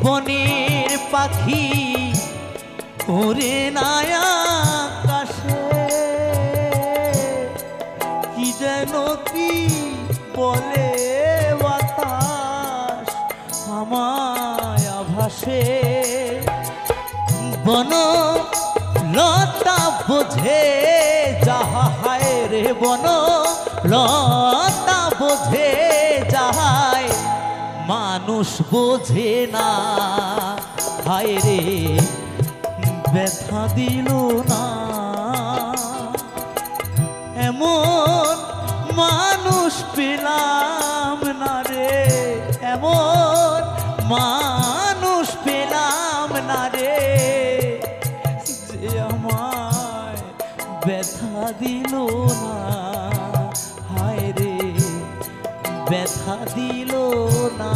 বনের পাখি ওরে নায়া আকাশে কি যেন কি বলে বাতাস আমায় আভাসে বন লতা বোঝে যাহা হায় রে বন লতা বোঝে যাহায় মানুষ বোঝে না হায় রে ব্যথা দিল না এমন মানুষ পেলাম না রে এমন মানুষ পেলাম না রে যে আমায় ব্যথা দিল না হায় রে ব্যথা দিল না।